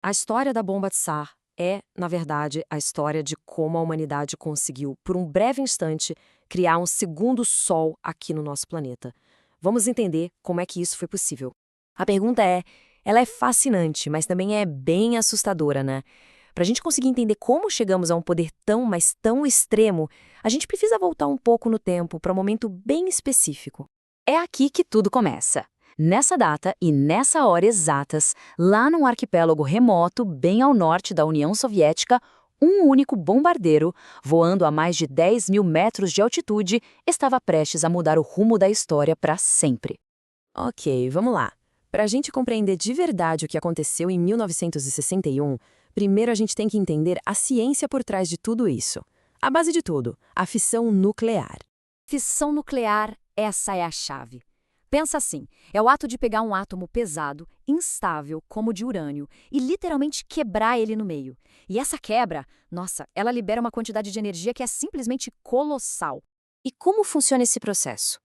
A história da bomba Tsar é, na verdade, a história de como a humanidade conseguiu, por um breve instante, criar um segundo sol aqui no nosso planeta. Vamos entender como é que isso foi possível. A pergunta ela é fascinante, mas também é bem assustadora, né? Para a gente conseguir entender como chegamos a um poder tão, mas tão extremo, a gente precisa voltar um pouco no tempo para um momento bem específico. É aqui que tudo começa. Nessa data e nessa hora exatas, lá num arquipélago remoto, bem ao norte da União Soviética, um único bombardeiro, voando a mais de 10 mil metros de altitude, estava prestes a mudar o rumo da história para sempre. Ok, vamos lá. Para a gente compreender de verdade o que aconteceu em 1961, primeiro a gente tem que entender a ciência por trás de tudo isso. A base de tudo, a fissão nuclear. Fissão nuclear, essa é a chave. Pensa assim, é o ato de pegar um átomo pesado, instável, como o de urânio, e literalmente quebrar ele no meio. E essa quebra, nossa, ela libera uma quantidade de energia que é simplesmente colossal. E como funciona esse processo?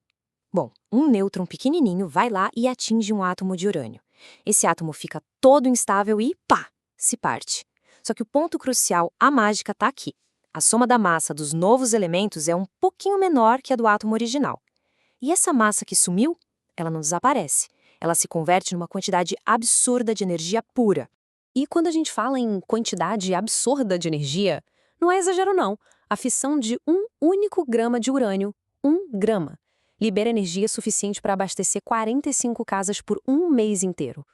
Bom, um nêutron pequenininho vai lá e atinge um átomo de urânio. Esse átomo fica todo instável e, pá, se parte. Só que o ponto crucial, a mágica, está aqui. A soma da massa dos novos elementos é um pouquinho menor que a do átomo original. E essa massa que sumiu, ela não desaparece. Ela se converte numa quantidade absurda de energia pura. E quando a gente fala em quantidade absurda de energia, não é exagero não. A fissão de um único grama de urânio, 1 grama, libera energia suficiente para abastecer 45 casas por um mês inteiro.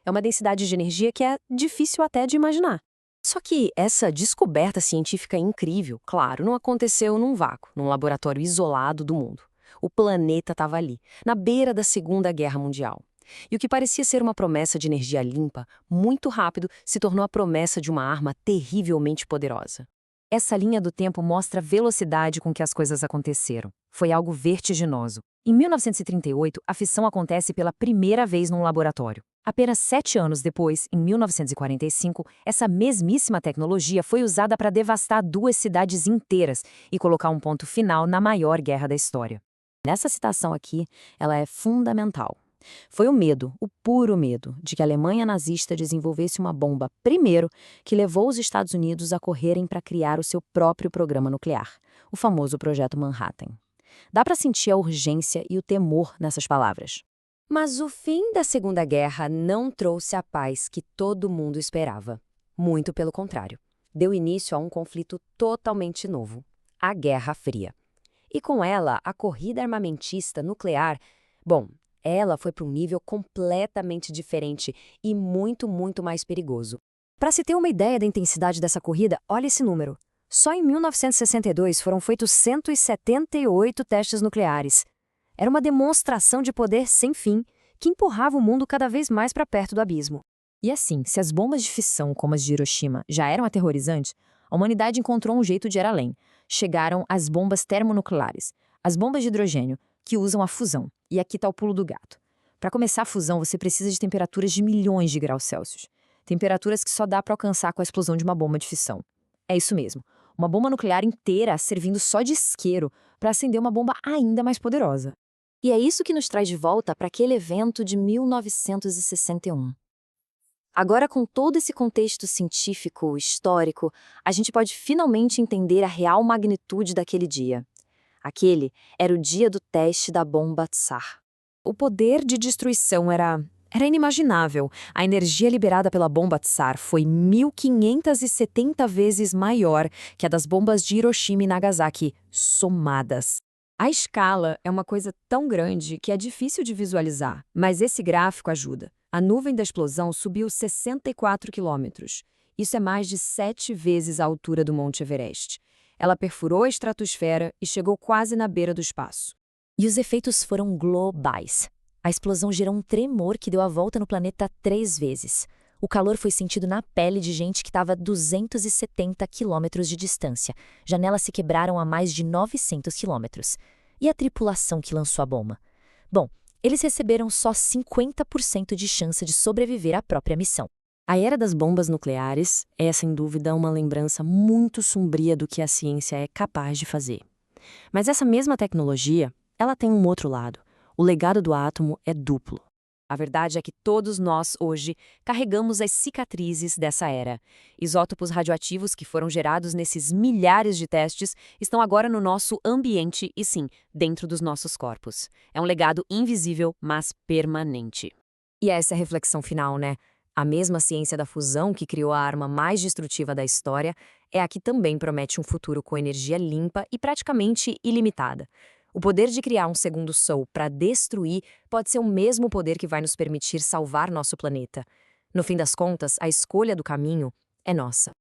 É uma densidade de energia que é difícil até de imaginar. Só que essa descoberta científica incrível, claro, não aconteceu num vácuo, num laboratório isolado do mundo. O planeta estava ali, na beira da Segunda Guerra Mundial. E o que parecia ser uma promessa de energia limpa, muito rápido se tornou a promessa de uma arma terrivelmente poderosa. Essa linha do tempo mostra a velocidade com que as coisas aconteceram. Foi algo vertiginoso. Em 1938, a fissão acontece pela primeira vez num laboratório. Apenas 7 anos depois, em 1945, essa mesmíssima tecnologia foi usada para devastar 2 cidades inteiras e colocar um ponto final na maior guerra da história. Nessa citação aqui, ela é fundamental. Foi o medo, o puro medo, de que a Alemanha nazista desenvolvesse uma bomba primeiro que levou os Estados Unidos a correrem para criar o seu próprio programa nuclear, o famoso Projeto Manhattan. Dá para sentir a urgência e o temor nessas palavras. Mas o fim da Segunda Guerra não trouxe a paz que todo mundo esperava. Muito pelo contrário. Deu início a um conflito totalmente novo, a Guerra Fria. E com ela, a corrida armamentista nuclear, bom, ela foi para um nível completamente diferente e muito, muito mais perigoso. Para se ter uma ideia da intensidade dessa corrida, olha esse número. Só em 1962 foram feitos 178 testes nucleares. Era uma demonstração de poder sem fim que empurrava o mundo cada vez mais para perto do abismo. E assim, se as bombas de fissão como as de Hiroshima já eram aterrorizantes, a humanidade encontrou um jeito de ir além. Chegaram as bombas termonucleares, as bombas de hidrogênio, que usam a fusão. E aqui está o pulo do gato. Para começar a fusão, você precisa de temperaturas de milhões de graus Celsius. Temperaturas que só dá para alcançar com a explosão de uma bomba de fissão. É isso mesmo. Uma bomba nuclear inteira servindo só de isqueiro para acender uma bomba ainda mais poderosa. E é isso que nos traz de volta para aquele evento de 1961. Agora, com todo esse contexto científico, histórico, a gente pode finalmente entender a real magnitude daquele dia. Aquele era o dia do teste da bomba Tsar. O poder de destruição era inimaginável. A energia liberada pela bomba Tsar foi 1.570 vezes maior que a das bombas de Hiroshima e Nagasaki, somadas. A escala é uma coisa tão grande que é difícil de visualizar, mas esse gráfico ajuda. A nuvem da explosão subiu 64 quilômetros. Isso é mais de 7 vezes a altura do Monte Everest. Ela perfurou a estratosfera e chegou quase na beira do espaço. E os efeitos foram globais. A explosão gerou um tremor que deu a volta no planeta 3 vezes. O calor foi sentido na pele de gente que estava a 270 quilômetros de distância. Janelas se quebraram a mais de 900 quilômetros. E a tripulação que lançou a bomba? Bom, eles receberam só 50% de chance de sobreviver à própria missão. A era das bombas nucleares é, sem dúvida, uma lembrança muito sombria do que a ciência é capaz de fazer. Mas essa mesma tecnologia, ela tem um outro lado. O legado do átomo é duplo. A verdade é que todos nós, hoje, carregamos as cicatrizes dessa era. Isótopos radioativos que foram gerados nesses milhares de testes estão agora no nosso ambiente e, sim, dentro dos nossos corpos. É um legado invisível, mas permanente. E essa é a reflexão final, né? A mesma ciência da fusão que criou a arma mais destrutiva da história é a que também promete um futuro com energia limpa e praticamente ilimitada. O poder de criar um segundo Sol para destruir pode ser o mesmo poder que vai nos permitir salvar nosso planeta. No fim das contas, a escolha do caminho é nossa.